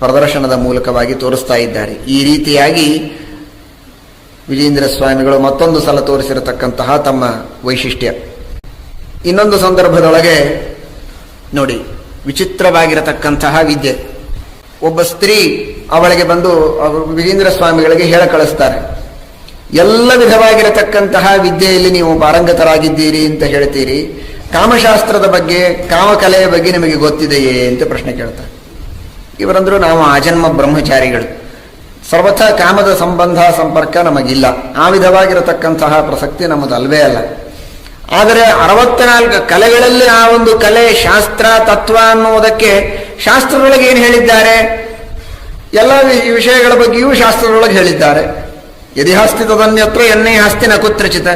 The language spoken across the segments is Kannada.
ಪ್ರದರ್ಶನದ ಮೂಲಕವಾಗಿ ತೋರಿಸ್ತಾ ಇದ್ದಾರೆ. ಈ ರೀತಿಯಾಗಿ ವಿಜಯೇಂದ್ರ ಸ್ವಾಮಿಗಳು ಮತ್ತೊಂದು ಸಲ ತೋರಿಸಿರತಕ್ಕಂತಹ ತಮ್ಮ ವೈಶಿಷ್ಟ್ಯ. ಇನ್ನೊಂದು ಸಂದರ್ಭದೊಳಗೆ ನೋಡಿ, ವಿಚಿತ್ರವಾಗಿರತಕ್ಕಂತಹ ವಿದ್ಯೆ. ಒಬ್ಬ ಸ್ತ್ರೀ ಅವಳಿಗೆ ಬಂದು ವಿಜಯೇಂದ್ರ ಸ್ವಾಮಿಗಳಿಗೆ ಹೇಳ ಕಳಿಸ್ತಾರೆ, ಎಲ್ಲ ವಿಧವಾಗಿರತಕ್ಕಂತಹ ವಿದ್ಯೆಯಲ್ಲಿ ನೀವು ಪಾರಂಗತರಾಗಿದ್ದೀರಿ ಅಂತ ಹೇಳ್ತೀರಿ, ಕಾಮಶಾಸ್ತ್ರದ ಬಗ್ಗೆ, ಕಾಮಕಲೆಯ ಬಗ್ಗೆ ನಿಮಗೆ ಗೊತ್ತಿದೆಯೇ ಅಂತ ಪ್ರಶ್ನೆ ಕೇಳ್ತಾರೆ. ಇವರಂದ್ರು, ನಾವು ಆಜನ್ಮ ಬ್ರಹ್ಮಚಾರಿಗಳು, ಸರ್ವಥಾ ಕಾಮದ ಸಂಬಂಧ ಸಂಪರ್ಕ ನಮಗಿಲ್ಲ, ಆ ವಿಧವಾಗಿರತಕ್ಕಂತಹ ಪ್ರಸಕ್ತಿ ನಮ್ಮದು ಅಲ್ವೇ ಅಲ್ಲ. ಆದರೆ 64 ಕಲೆಗಳಲ್ಲಿ ಆ ಒಂದು ಕಲೆ ಶಾಸ್ತ್ರ ತತ್ವ ಅನ್ನುವುದಕ್ಕೆ ಶಾಸ್ತ್ರದೊಳಗೆ ಏನು ಹೇಳಿದ್ದಾರೆ, ಎಲ್ಲ ವಿಷಯಗಳ ಬಗ್ಗೆಯೂ ಶಾಸ್ತ್ರದೊಳಗೆ ಹೇಳಿದ್ದಾರೆ. ಯದಿ ಹಸ್ತಿ ತದನ್ಯತ್ರ ಎನ್ನೇ ಹಸ್ತಿ ನ ಕುತ್ರಚಿತ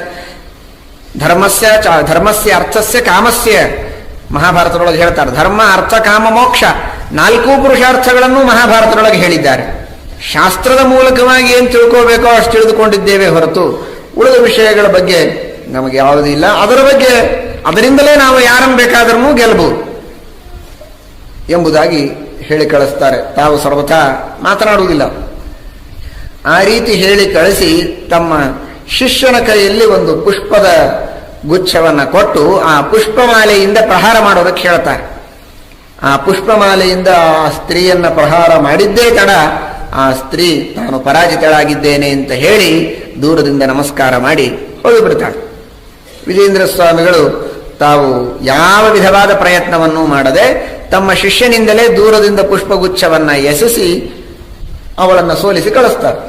ಧರ್ಮಸ್ಯ ಅರ್ಥಸ್ಯ ಕಾಮಸ್ಯ. ಮಹಾಭಾರತದೊಳಗೆ ಹೇಳ್ತಾರೆ, ಧರ್ಮ ಅರ್ಥ ಕಾಮ ಮೋಕ್ಷ 4 ಪುರುಷಾರ್ಥಗಳನ್ನು ಮಹಾಭಾರತದೊಳಗೆ ಹೇಳಿದ್ದಾರೆ. ಶಾಸ್ತ್ರದ ಮೂಲಕವಾಗಿ ಏನು ತಿಳ್ಕೋಬೇಕೋ ಅಷ್ಟು ತಿಳಿದುಕೊಂಡಿದ್ದೇವೆ ಹೊರತು ಉಳಿದ ವಿಷಯಗಳ ಬಗ್ಗೆ ನಮಗೆ ಯಾವುದೂ ಇಲ್ಲ. ಅದರಿಂದಲೇ ನಾವು ಯಾರನ್ನು ಬೇಕಾದರೂ ಗೆಲ್ಲಬಹುದು ಎಂಬುದಾಗಿ ಹೇಳಿ ಕಳಿಸ್ತಾರೆ. ತಾವು ಸರ್ವಥಾ ಮಾತನಾಡುವುದಿಲ್ಲ. ಆ ರೀತಿ ಹೇಳಿ ಕಳಿಸಿ ತಮ್ಮ ಶಿಷ್ಯನ ಕೈಯಲ್ಲಿ ಒಂದು ಪುಷ್ಪದ ಗುಚ್ಛವನ್ನ ಕೊಟ್ಟು ಆ ಪುಷ್ಪಮಾಲೆಯಿಂದ ಪ್ರಹಾರ ಮಾಡೋದಕ್ಕೆ ಹೇಳ್ತಾರೆ. ಆ ಪುಷ್ಪಮಾಲೆಯಿಂದ ಆ ಸ್ತ್ರೀಯನ್ನ ಪ್ರಹಾರ ಮಾಡಿದ್ದೇ ತಡ ಆ ಸ್ತ್ರೀ ನಾನು ಪರಾಜಿತಳಾಗಿದ್ದೇನೆ ಅಂತ ಹೇಳಿ ದೂರದಿಂದ ನಮಸ್ಕಾರ ಮಾಡಿ ಹೋಗಿಬಿಡ್ತಾಳೆ. ವಿಜಯೇಂದ್ರ ಸ್ವಾಮಿಗಳು ತಾವು ಯಾವ ವಿಧವಾದ ಪ್ರಯತ್ನವನ್ನೂ ಮಾಡದೆ ತಮ್ಮ ಶಿಷ್ಯನಿಂದಲೇ ದೂರದಿಂದ ಪುಷ್ಪಗುಚ್ಛವನ್ನ ಎಸೆಸಿ ಅವಳನ್ನು ಸೋಲಿಸಿ ಕಳಿಸ್ತಾರೆ.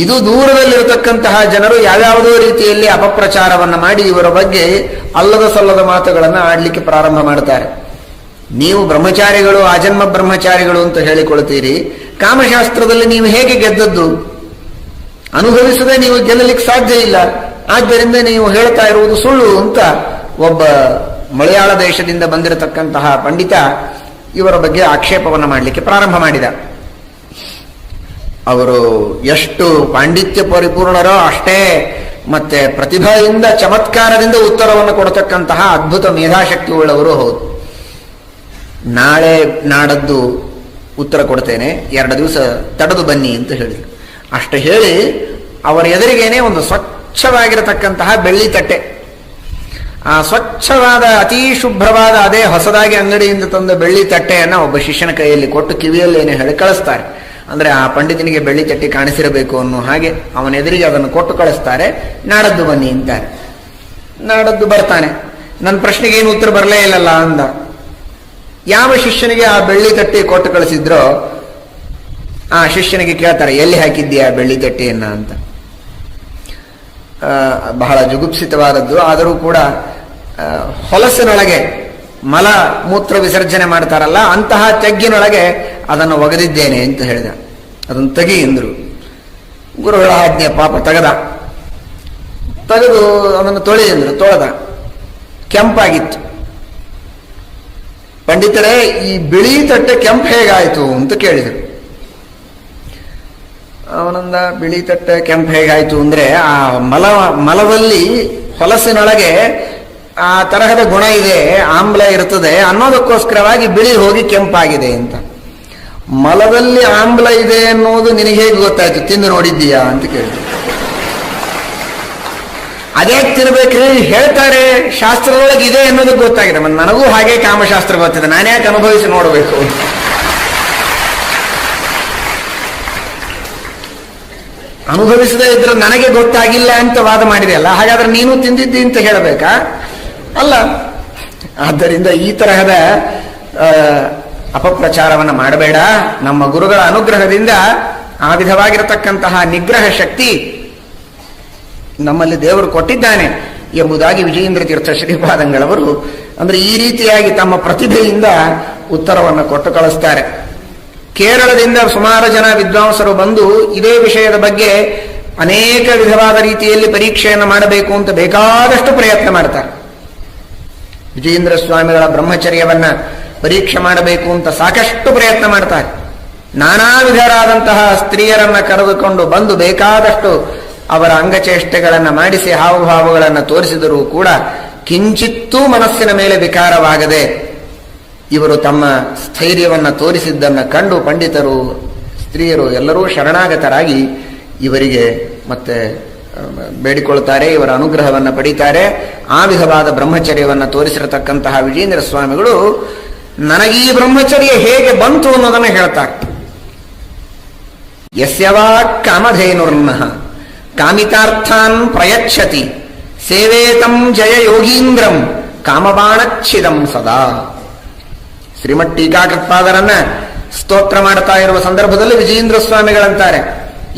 ಇದು ದೂರದಲ್ಲಿರತಕ್ಕಂತಹ ಜನರು ಯಾವ್ಯಾವುದೋ ರೀತಿಯಲ್ಲಿ ಅಪಪ್ರಚಾರವನ್ನ ಮಾಡಿ ಇವರ ಬಗ್ಗೆ ಅಲ್ಲದ ಸಲ್ಲದ ಮಾತುಗಳನ್ನು ಆಡ್ಲಿಕ್ಕೆ ಪ್ರಾರಂಭ ಮಾಡ್ತಾರೆ. ನೀವು ಬ್ರಹ್ಮಚಾರಿಗಳು, ಆಜನ್ಮ ಬ್ರಹ್ಮಚಾರಿಗಳು ಅಂತ ಹೇಳಿಕೊಳ್ತೀರಿ, ಕಾಮಶಾಸ್ತ್ರದಲ್ಲಿ ನೀವು ಹೇಗೆ ಗೆದ್ದದ್ದು? ಅನುಭವಿಸದೆ ನೀವು ಗೆಲ್ಲಲಿಕ್ಕೆ ಸಾಧ್ಯ ಇಲ್ಲ, ಆದ್ದರಿಂದ ನೀವು ಹೇಳ್ತಾ ಇರುವುದು ಸುಳ್ಳು ಅಂತ ಒಬ್ಬ ಮಲಯಾಳ ದೇಶದಿಂದ ಬಂದಿರತಕ್ಕಂತಹ ಪಂಡಿತ ಇವರ ಬಗ್ಗೆ ಆಕ್ಷೇಪವನ್ನು ಮಾಡಲಿಕ್ಕೆ ಪ್ರಾರಂಭ ಮಾಡಿದ. ಅವರು ಎಷ್ಟು ಪಾಂಡಿತ್ಯ ಪರಿಪೂರ್ಣರೋ ಅಷ್ಟೇ ಮತ್ತೆ ಪ್ರತಿಭೆಯಿಂದ ಚಮತ್ಕಾರದಿಂದ ಉತ್ತರವನ್ನು ಕೊಡತಕ್ಕಂತಹ ಅದ್ಭುತ ಮೇಧಾಶಕ್ತಿ ಉಳ್ಳವರು ಹೌದು. ನಾಳೆ ನಾಡದ್ದು ಉತ್ತರ ಕೊಡ್ತೇನೆ, 2 ದಿವಸ ತಡೆದು ಬನ್ನಿ ಅಂತ ಹೇಳಿದರು. ಅಷ್ಟು ಹೇಳಿ ಅವರ ಎದುರಿಗೇನೆ ಒಂದು ಸ್ವಚ್ಛವಾಗಿರತಕ್ಕಂತಹ ಬೆಳ್ಳಿ ತಟ್ಟೆ, ಆ ಸ್ವಚ್ಛವಾದ ಅತೀ ಶುಭ್ರವಾದ ಅದೇ ಹೊಸದಾಗಿ ಅಂಗಡಿಯಿಂದ ತಂದ ಬೆಳ್ಳಿ ತಟ್ಟೆಯನ್ನು ಒಬ್ಬ ಶಿಷ್ಯನ ಕೈಯಲ್ಲಿ ಕೊಟ್ಟು ಕಿವಿಯಲ್ಲೇನೆ ಹೇಳಿ ಕಳಿಸ್ತಾರೆ. ಅಂದ್ರೆ ಆ ಪಂಡಿತನಿಗೆ ಬೆಳ್ಳಿ ತಟ್ಟೆ ಕಾಣಿಸಿರಬೇಕು ಅನ್ನೋ ಹಾಗೆ ಅವನ ಎದುರಿಗೆ ಅದನ್ನು ಕೊಟ್ಟು ಕಳಿಸ್ತಾರೆ. ನಾಡದ್ದು ಬನ್ನಿ ಅಂತಾರೆ. ನಾಡದ್ದು ಬರ್ತಾನೆ. ನನ್ನ ಪ್ರಶ್ನೆಗೆ ಏನು ಉತ್ತರ ಬರಲೇ ಇಲ್ಲಲ್ಲ ಅಂದ. ಯಾವ ಶಿಷ್ಯನಿಗೆ ಆ ಬೆಳ್ಳಿ ತಟ್ಟೆ ಕೊಟ್ಟು ಕಳಿಸಿದ್ರೋ ಆ ಶಿಷ್ಯನಿಗೆ ಕೇಳ್ತಾರೆ, ಎಲ್ಲಿ ಹಾಕಿದ್ದೀಯಾ ಬೆಳ್ಳಿ ತಟ್ಟೆಯನ್ನ ಅಂತ. ಬಹಳ ಜುಗುಪ್ಸಿತವಾದದ್ದು. ಆದರೂ ಕೂಡ ಹೊಲಸಿನೊಳಗೆ ಮಲ ಮೂತ್ರ ವಿಸರ್ಜನೆ ಮಾಡ್ತಾರಲ್ಲ ಅಂತಹ ತೆಗ್ಗಿನೊಳಗೆ ಅದನ್ನು ಒಗೆದಿದ್ದೇನೆ ಅಂತ ಹೇಳಿದ. ಅದನ್ನು ತೆಗಿ ಎಂದರು. ಗುರುಗಳ ಆಜ್ಞೆ, ಪಾಪ ತೆಗೆದು ಅದನ್ನು ತೊಳಿ ಎಂದರು. ತೊಳೆದ, ಕೆಂಪಾಗಿತ್ತು. ಪಂಡಿತರೇ, ಈ ಬಿಳಿ ತಟ್ಟೆ ಕೆಂಪು ಹೇಗಾಯಿತು ಅಂತ ಕೇಳಿದರು. ಅವನಂದ, ಬಿಳಿ ತಟ್ಟೆ ಕೆಂಪು ಹೇಗಾಯಿತು ಅಂದ್ರೆ ಆ ಮಲದಲ್ಲಿ ಹೊಲಸಿನೊಳಗೆ ಆ ತರಹದ ಗುಣ ಇದೆ, ಆಮ್ಲ ಇರ್ತದೆ ಅನ್ನೋದಕ್ಕೋಸ್ಕರವಾಗಿ ಬಿಳಿ ಹೋಗಿ ಕೆಂಪಾಗಿದೆ ಅಂತ. ಮಲದಲ್ಲಿ ಆಮ್ಲ ಇದೆ ಅನ್ನೋದು ನಿನಗೆ ಹೇಗೆ ಗೊತ್ತಾಯ್ತು? ತಿಂದು ನೋಡಿದ್ದೀಯಾ ಅಂತ ಕೇಳಿದ್ರು. ಅದೇ ತಿನ್ಬೇಕ್ರಿ, ಹೇಳ್ತಾರೆ ಶಾಸ್ತ್ರದೊಳಗೆ ಇದೆ ಅನ್ನೋದಕ್ಕೆ ಗೊತ್ತಾಗಿದೆ. ನನಗೂ ಹಾಗೆ ಕಾಮಶಾಸ್ತ್ರ ಗೊತ್ತಿದೆ, ನಾನ್ಯಾಕೆ ಅನುಭವಿಸಿ ನೋಡಬೇಕು? ಅನುಭವಿಸದೇ ಇದ್ರೆ ನನಗೆ ಗೊತ್ತಾಗಿಲ್ಲ ಅಂತ ವಾದ ಮಾಡಿದೆಯಲ್ಲ, ಹಾಗಾದ್ರೆ ನೀನು ತಿಂದಿದ್ದಿ ಅಂತ ಹೇಳಬೇಕಾ? ಅಲ್ಲ. ಆದ್ದರಿಂದ ಈ ತರಹದ ಅಪಪ್ರಚಾರವನ್ನು ಮಾಡಬೇಡ. ನಮ್ಮ ಗುರುಗಳ ಅನುಗ್ರಹದಿಂದ ಆ ವಿಧವಾಗಿರತಕ್ಕಂತಹ ನಿಗ್ರಹ ಶಕ್ತಿ ನಮ್ಮಲ್ಲಿ ದೇವರು ಕೊಟ್ಟಿದ್ದಾನೆ ಎಂಬುದಾಗಿ ವಿಜಯೇಂದ್ರ ತೀರ್ಥ ಶ್ರೀಪಾದಂಗಳವರು ಅಂದ್ರೆ ಈ ರೀತಿಯಾಗಿ ತಮ್ಮ ಪ್ರತಿಭೆಯಿಂದ ಉತ್ತರವನ್ನು ಕೊಟ್ಟು ಕಳಿಸ್ತಾರೆ. ಕೇರಳದಿಂದ ಸುಮಾರು ಜನ ವಿದ್ವಾಂಸರು ಬಂದು ಇದೇ ವಿಷಯದ ಬಗ್ಗೆ ಅನೇಕ ವಿಧವಾದ ರೀತಿಯಲ್ಲಿ ಪರೀಕ್ಷೆಯನ್ನು ಮಾಡಬೇಕು ಅಂತ ಬೇಕಾದಷ್ಟು ಪ್ರಯತ್ನ ಮಾಡ್ತಾರೆ. ವಿಜಯೇಂದ್ರ ಸ್ವಾಮಿಗಳ ಬ್ರಹ್ಮಚರ್ಯವನ್ನ ಪರೀಕ್ಷೆ ಮಾಡಬೇಕು ಅಂತ ಸಾಕಷ್ಟು ಪ್ರಯತ್ನ ಮಾಡ್ತಾರೆ. ನಾನಾ ವಿಧರಾದಂತಹ ಸ್ತ್ರೀಯರನ್ನ ಕರೆದುಕೊಂಡು ಬಂದು ಬೇಕಾದಷ್ಟು ಅವರ ಅಂಗಚೇಷ್ಟೆಗಳನ್ನು ಮಾಡಿಸಿ ಹಾವಭಾವಗಳನ್ನು ತೋರಿಸಿದರೂ ಕೂಡ ಕಿಂಚಿತ್ತೂ ಮನಸ್ಸಿನ ಮೇಲೆ ವಿಕಾರವಾಗದೆ ಇವರು ತಮ್ಮ ಸ್ಥೈರ್ಯವನ್ನು ತೋರಿಸಿದ್ದನ್ನು ಕಂಡು ಪಂಡಿತರು, ಸ್ತ್ರೀಯರು ಎಲ್ಲರೂ ಶರಣಾಗತರಾಗಿ ಇವರಿಗೆ ಮತ್ತೆ ಬೇಡಿಕೊಳ್ತಾರೆ, ಇವರ ಅನುಗ್ರಹವನ್ನು ಪಡೀತಾರೆ. ಆ ವಿಧವಾದ ಬ್ರಹ್ಮಚರ್ಯವನ್ನು ತೋರಿಸಿರತಕ್ಕಂತಹ ವಿಜೇಂದ್ರ ಸ್ವಾಮಿಗಳು ನನಗೀ ಬ್ರಹ್ಮಚರ್ಯ ಹೇಗೆ ಬಂತು ಅನ್ನೋದನ್ನು ಹೇಳ್ತಾರೆ. ಯಸ್ಯವಾ ಕಾಮಧೇನುರ್ನಃ ಕಾಮಿತಾರ್ಥಾನ್ ಪ್ರಯಚ್ಛತಿ ಸೇವೇತಂ ಜಯ ಯೋಗೀಂದ್ರಂ ಕಾಮಬಾಣಚ್ಛಿದಂ ಸದಾ. ಶ್ರೀಮಠ್ ಟೀಕಾಕೃತ್ಪಾದರನ್ನ ಸ್ತೋತ್ರ ಮಾಡ್ತಾ ಇರುವ ಸಂದರ್ಭದಲ್ಲಿ ವಿಜಯೇಂದ್ರ ಸ್ವಾಮಿಗಳಂತಾರೆ,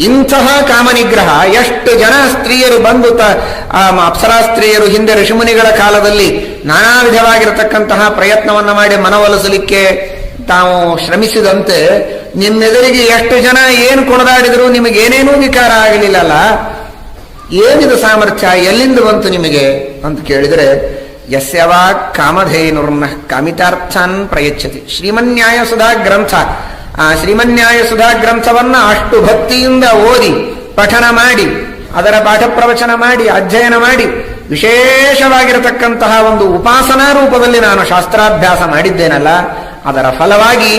ಇಂತಹ ಕಾಮನಿಗ್ರಹ ಎಷ್ಟು ಜನ ಸ್ತ್ರೀಯರು ಬಂದು ಅಪ್ಸರಾ ಸ್ತ್ರೀಯರು ಹಿಂದೆ ಋಷಿಮುನಿಗಳ ಕಾಲದಲ್ಲಿ ನಾನಾ ವಿಧವಾಗಿರತಕ್ಕಂತಹ ಪ್ರಯತ್ನವನ್ನ ಮಾಡಿ ಮನವೊಲಿಸಲಿಕ್ಕೆ ತಾವು ಶ್ರಮಿಸಿದಂತೆ ನಿಮ್ಮೆದುರಿಗೆ ಎಷ್ಟು ಜನ ಏನು ಕೊಡದಾಡಿದ್ರು ನಿಮಗೇನೇನೂ ವಿಕಾರ ಆಗಲಿಲ್ಲಲ್ಲ, ಏನಿದು ಸಾಮರ್ಥ್ಯ, ಎಲ್ಲಿಂದ ಬಂತು ನಿಮಗೆ ಅಂತ ಕೇಳಿದರೆ, ಯಸ್ಯವಾ ಕಾಮಧೇನುರ್ನ ಕಾಮಿತಾರ್ಥಾನ್ ಪ್ರಯಚ್ಛತಿ. ಶ್ರೀಮನ್ಯಾಯ ಸುಧಾ ಗ್ರಂಥ, ಆ ಶ್ರೀಮನ್ಯಾಯ ಸುಧಾ ಗ್ರಂಥವನ್ನ ಅಷ್ಟು ಭಕ್ತಿಯಿಂದ ಓದಿ ಪಠನ ಮಾಡಿ ಅದರ ಪಾಠ ಪ್ರವಚನ ಮಾಡಿ ಅಧ್ಯಯನ ಮಾಡಿ ವಿಶೇಷವಾಗಿರತಕ್ಕಂತಹ ಒಂದು ಉಪಾಸನಾ ರೂಪದಲ್ಲಿ ನಾನು ಶಾಸ್ತ್ರಾಭ್ಯಾಸ ಮಾಡಿದ್ದೇನಲ್ಲ, ಅದರ ಫಲವಾಗಿ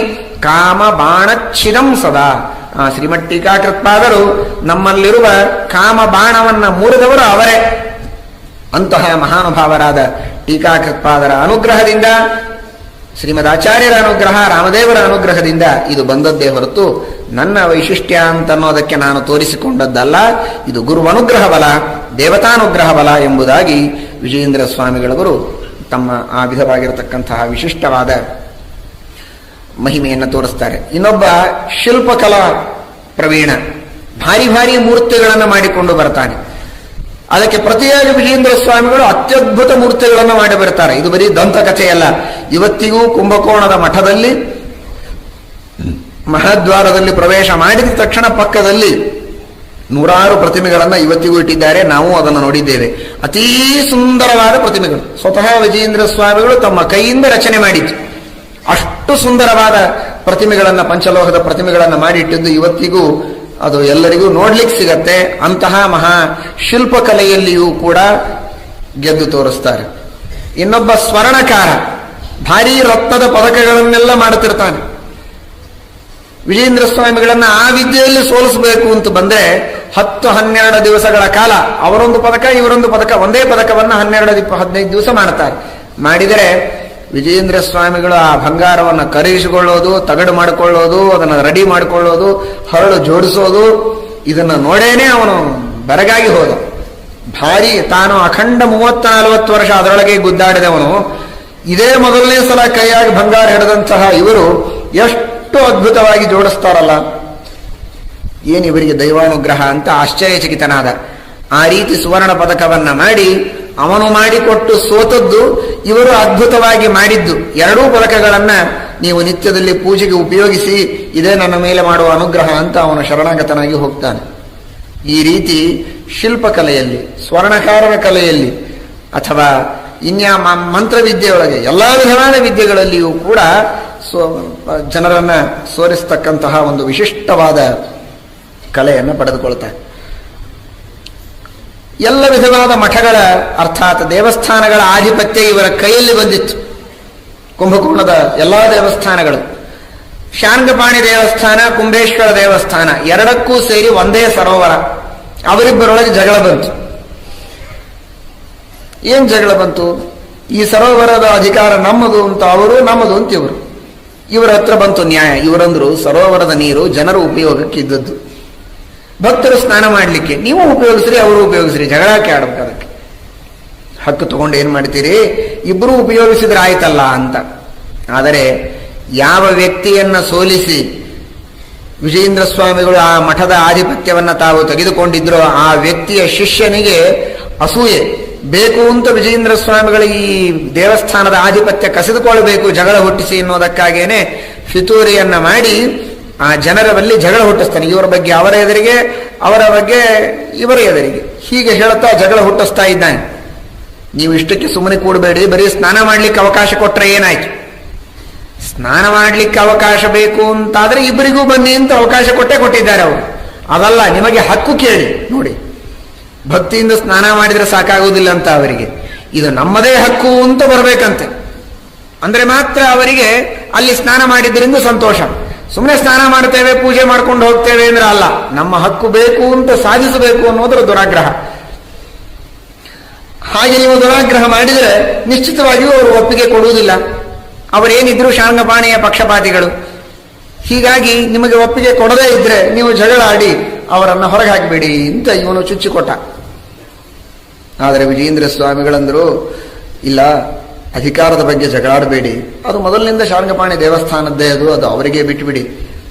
ಕಾಮ ಬಾಣಚ್ಛಿದಂ ಸದಾ. ಆ ಶ್ರೀಮಠ್ ಟೀಕಾಕೃತ್ಪಾದರು ನಮ್ಮಲ್ಲಿರುವ ಕಾಮ ಬಾಣವನ್ನ ಮುರಿದವರು ಅವರೇ. ಅಂತಹ ಮಹಾನುಭಾವರಾದ ಟೀಕಾಕೃತ್ಪಾದರ ಅನುಗ್ರಹದಿಂದ, ಶ್ರೀಮದ್ ಆಚಾರ್ಯರ ಅನುಗ್ರಹ, ರಾಮದೇವರ ಅನುಗ್ರಹದಿಂದ ಇದು ಬಂದದ್ದೇ ಹೊರತು ನನ್ನ ವೈಶಿಷ್ಟ್ಯ ಅಂತನ್ನೋದಕ್ಕೆ ನಾನು ತೋರಿಸಿಕೊಂಡದ್ದಲ್ಲ. ಇದು ಗುರು ಅನುಗ್ರಹ ಬಲ, ದೇವತಾನುಗ್ರಹ ಬಲ ಎಂಬುದಾಗಿ ವಿಜಯೇಂದ್ರ ಸ್ವಾಮಿಗಳವರು ತಮ್ಮ ಆ ವಿಧವಾಗಿರತಕ್ಕಂತಹ ವಿಶಿಷ್ಟವಾದ ಮಹಿಮೆಯನ್ನು ತೋರಿಸ್ತಾರೆ. ಇನ್ನೊಬ್ಬ ಶಿಲ್ಪಕಲಾ ಪ್ರವೀಣ, ಭಾರಿ ಭಾರಿ ಮೂರ್ತಿಗಳನ್ನು ಮಾಡಿಕೊಂಡು ಬರ್ತಾನೆ. ಅದಕ್ಕೆ ಪ್ರತಿಯಾಗಿ ವಿಜಯೇಂದ್ರ ಸ್ವಾಮಿಗಳು ಅತ್ಯದ್ಭುತ ಮೂರ್ತಿಗಳನ್ನು ಮಾಡಿ ಬರ್ತಾರೆ. ಇದು ಬರೀ ದಂತಕಥೆಯಲ್ಲ. ಇವತ್ತಿಗೂ ಕುಂಭಕೋಣದ ಮಠದಲ್ಲಿ ಮಹಾದ್ವಾರದಲ್ಲಿ ಪ್ರವೇಶ ಮಾಡಿದ ತಕ್ಷಣ ಪಕ್ಕದಲ್ಲಿ ನೂರಾರು ಪ್ರತಿಮೆಗಳನ್ನು ಇವತ್ತಿಗೂ ಇಟ್ಟಿದ್ದಾರೆ. ನಾವು ಅದನ್ನು ನೋಡಿದ್ದೇವೆ. ಅತೀ ಸುಂದರವಾದ ಪ್ರತಿಮೆಗಳು ಸ್ವತಃ ವಿಜಯೇಂದ್ರ ಸ್ವಾಮಿಗಳು ತಮ್ಮ ಕೈಯಿಂದ ರಚನೆ ಮಾಡಿದ್ದು. ಅಷ್ಟು ಸುಂದರವಾದ ಪ್ರತಿಮೆಗಳನ್ನು, ಪಂಚಲೋಹದ ಪ್ರತಿಮೆಗಳನ್ನು ಮಾಡಿಟ್ಟಿದ್ದು ಇವತ್ತಿಗೂ ಅದು ಎಲ್ಲರಿಗೂ ನೋಡ್ಲಿಕ್ಕೆ ಸಿಗತ್ತೆ. ಅಂತಹ ಮಹಾ ಶಿಲ್ಪಕಲೆಯಲ್ಲಿಯೂ ಕೂಡ ಗೆದ್ದು ತೋರಿಸ್ತಾರೆ. ಇನ್ನೊಬ್ಬ ಸ್ವರ್ಣಕಾರ ಭಾರೀ ರತ್ನದ ಪದಕಗಳನ್ನೆಲ್ಲ ಮಾಡುತ್ತಿರ್ತಾನೆ. ವಿಜಯೇಂದ್ರ ಸ್ವಾಮಿಗಳನ್ನ ಆ ವಿದ್ಯೆಯಲ್ಲಿ ಸೋಲಿಸಬೇಕು ಅಂತ ಬಂದ್ರೆ 10-12 ದಿವಸಗಳ ಕಾಲ ಅವರೊಂದು ಪದಕ ಇವರೊಂದು ಪದಕ, ಒಂದೇ ಪದಕವನ್ನ 12-15 ದಿವಸ ಮಾಡ್ತಾರೆ. ಮಾಡಿದರೆ ವಿಜಯೇಂದ್ರ ಸ್ವಾಮಿಗಳು ಆ ಬಂಗಾರವನ್ನು ಕರಗಿಸಿಕೊಳ್ಳೋದು, ತಗಡು ಮಾಡಿಕೊಳ್ಳೋದು, ಅದನ್ನು ರೆಡಿ ಮಾಡಿಕೊಳ್ಳೋದು, ಹರಳು ಜೋಡಿಸೋದು, ಇದನ್ನ ನೋಡೇನೆ ಅವನು ಬೆರಗಾಗಿ ಹೋದ. ಭಾರಿ ತಾನು ಅಖಂಡ 30-40 ವರ್ಷ ಅದರೊಳಗೆ ಗುದ್ದಾಡಿದವನು ಇದೇ ಮೊದಲನೇ ಸಲ ಕೈಯಾಗಿ ಬಂಗಾರ ಹಿಡಿದಂತಹ ಇವರು ಎಷ್ಟು ಅದ್ಭುತವಾಗಿ ಜೋಡಿಸ್ತಾರಲ್ಲ, ಏನಿವರಿಗೆ ದೈವಾನುಗ್ರಹ ಅಂತ ಆಶ್ಚರ್ಯಚಕಿತನಾದ. ಆ ರೀತಿ ಸುವರ್ಣ ಪದಕವನ್ನ ಮಾಡಿ ಅವನು ಮಾಡಿಕೊಟ್ಟು ಸೋತದ್ದು, ಇವರು ಅದ್ಭುತವಾಗಿ ಮಾಡಿದ್ದು. ಎರಡೂ ಪದಕಗಳನ್ನ ನೀವು ನಿತ್ಯದಲ್ಲಿ ಪೂಜೆಗೆ ಉಪಯೋಗಿಸಿ, ಇದೇ ನನ್ನ ಮೇಲೆ ಮಾಡುವ ಅನುಗ್ರಹ ಅಂತ ಅವನು ಶರಣಾಗತನಾಗಿ ಹೋಗ್ತಾನೆ. ಈ ರೀತಿ ಶಿಲ್ಪಕಲೆಯಲ್ಲಿ, ಸ್ವರ್ಣಕಾರನ ಕಲೆಯಲ್ಲಿ ಅಥವಾ ಇನ್ಯಾ ಮಂತ್ರವಿದ್ಯೆಯೊಳಗೆ ಎಲ್ಲಾ ವಿಧವಾದ ವಿದ್ಯೆಗಳಲ್ಲಿಯೂ ಕೂಡ ಜನರನ್ನ ಸೋರಿಸ್ತಕ್ಕಂತಹ ಒಂದು ವಿಶಿಷ್ಟವಾದ ಕಲೆಯನ್ನು ಪಡೆದುಕೊಳ್ತಾರೆ. ಎಲ್ಲ ವಿಧವಾದ ಮಠಗಳ ಅರ್ಥಾತ್ ದೇವಸ್ಥಾನಗಳ ಆಧಿಪತ್ಯ ಇವರ ಕೈಯಲ್ಲಿ ಬಂದಿತ್ತು. ಕುಂಭಕೋಣದ ಎಲ್ಲಾ ದೇವಸ್ಥಾನಗಳು, ಶಾರ್ಂಗಪಾಣಿ ದೇವಸ್ಥಾನ, ಕುಂಭೇಶ್ವರ ದೇವಸ್ಥಾನ ಎರಡಕ್ಕೂ ಸೇರಿ ಒಂದೇ ಸರೋವರ. ಅವರಿಬ್ಬರೊಳಗೆ ಜಗಳ ಬಂತು. ಏನ್ ಜಗಳ ಬಂತು? ಈ ಸರೋವರದ ಅಧಿಕಾರ ನಮ್ಮದು ಅಂತ ಅವರು, ನಮ್ಮದು ಅಂತ ಇವರು. ಇವರ ಹತ್ರ ಬಂತು ನ್ಯಾಯ. ಇವರಂದ್ರು ಸರೋವರದ ನೀರು ಜನರ ಉಪಯೋಗಕ್ಕೆ ಇದ್ದದ್ದು, ಭಕ್ತರು ಸ್ನಾನ ಮಾಡಲಿಕ್ಕೆ, ನೀವು ಉಪಯೋಗಿಸ್ರಿ ಅವರು ಉಪಯೋಗಿಸ್ರಿ, ಜಗಳಕ್ಕೆ ಆಡ್ಬೇಕು. ಅದಕ್ಕೆ ಹಕ್ಕು ತಗೊಂಡು ಏನ್ ಮಾಡ್ತೀರಿ, ಇಬ್ಬರು ಉಪಯೋಗಿಸಿದ್ರೆ ಆಯ್ತಲ್ಲ ಅಂತ. ಆದರೆ ಯಾವ ವ್ಯಕ್ತಿಯನ್ನ ಸೋಲಿಸಿ ವಿಜಯೇಂದ್ರ ಸ್ವಾಮಿಗಳು ಆ ಮಠದ ಆಧಿಪತ್ಯವನ್ನ ತಾವು ತೆಗೆದುಕೊಂಡಿದ್ರೋ ಆ ವ್ಯಕ್ತಿಯ ಶಿಷ್ಯನಿಗೆ ಅಸೂಯೆ ಬೇಕು ಅಂತ ವಿಜಯೇಂದ್ರ ಸ್ವಾಮಿಗಳು ಈ ದೇವಸ್ಥಾನದ ಆಧಿಪತ್ಯ ಕಸಿದುಕೊಳ್ಬೇಕು ಜಗಳ ಹುಟ್ಟಿಸಿ ಎನ್ನುವುದಕ್ಕಾಗೇನೆ ಫಿತೂರಿಯನ್ನ ಮಾಡಿ ಆ ಜನರ ಬಳಿ ಜಗಳ ಹುಟ್ಟಿಸ್ತಾನೆ. ಇವರ ಬಗ್ಗೆ ಅವರ ಎದುರಿಗೆ, ಅವರ ಬಗ್ಗೆ ಇವರ ಎದುರಿಗೆ, ಹೀಗೆ ಹೇಳುತ್ತಾ ಜಗಳ ಹುಟ್ಟಿಸ್ತಾ ಇದ್ದಾನೆ. ನೀವು ಇಷ್ಟಕ್ಕೆ ಸುಮ್ಮನೆ ಕೂಡಬೇಡಿ, ಬರೀ ಸ್ನಾನ ಮಾಡ್ಲಿಕ್ಕೆ ಅವಕಾಶ ಕೊಟ್ರೆ ಏನಾಯ್ತು? ಸ್ನಾನ ಮಾಡ್ಲಿಕ್ಕೆ ಅವಕಾಶ ಬೇಕು ಅಂತಾದ್ರೆ ಇಬ್ಬರಿಗೂ ಬನ್ನಿ ಅಂತ ಅವಕಾಶ ಕೊಟ್ಟಿದ್ದಾರೆ ಅವರು. ಅದಲ್ಲ, ನಿಮಗೆ ಹಕ್ಕು ಕೇಳಿ ನೋಡಿ. ಭಕ್ತಿಯಿಂದ ಸ್ನಾನ ಮಾಡಿದ್ರೆ ಸಾಕಾಗುವುದಿಲ್ಲ ಅಂತ ಅವರಿಗೆ, ಇದು ನಮ್ಮದೇ ಹಕ್ಕು ಅಂತ ಬರಬೇಕಂತೆ. ಅಂದ್ರೆ ಮಾತ್ರ ಅವರಿಗೆ ಅಲ್ಲಿ ಸ್ನಾನ ಮಾಡಿದ್ರಿಂದ ಸಂತೋಷ. ಸುಮ್ಮನೆ ಸ್ನಾನ ಮಾಡ್ತೇವೆ, ಪೂಜೆ ಮಾಡ್ಕೊಂಡು ಹೋಗ್ತೇವೆ ಅಂದ್ರೆ ಅಲ್ಲ, ನಮ್ಮ ಹಕ್ಕು ಬೇಕು ಅಂತ ಸಾಧಿಸಬೇಕು ಅನ್ನೋದರ ದುರಾಗ್ರಹ. ಹಾಗೆ ನೀವು ದುರಾಗ್ರಹ ಮಾಡಿದರೆ ನಿಶ್ಚಿತವಾಗಿಯೂ ಅವರು ಒಪ್ಪಿಗೆ ಕೊಡುವುದಿಲ್ಲ. ಅವರೇನಿದ್ರು ಶಾಂಗಪಾಣಿಯ ಪಕ್ಷಪಾತಿಗಳು. ಹೀಗಾಗಿ ನಿಮಗೆ ಒಪ್ಪಿಗೆ ಕೊಡದೇ ಇದ್ರೆ ನೀವು ಜಗಳ ಆಡಿ ಅವರನ್ನು ಹೊರಗೆ ಹಾಕಿಬಿಡಿ ಅಂತ ಇವನು ಚುಚ್ಚಿಕೊಟ್ಟ. ಆದರೆ ವಿಜಯೇಂದ್ರ ಸ್ವಾಮಿಗಳಂದ್ರು, ಇಲ್ಲ, ಅಧಿಕಾರದ ಬಗ್ಗೆ ಜಗಳಾಡಬೇಡಿ, ಅದು ಮೊದಲಿನಿಂದ ಶಾರ್ಂಗಪಾಣಿ ದೇವಸ್ಥಾನದ್ದೇ, ಅದು ಅವರಿಗೆ ಬಿಟ್ಟುಬಿಡಿ,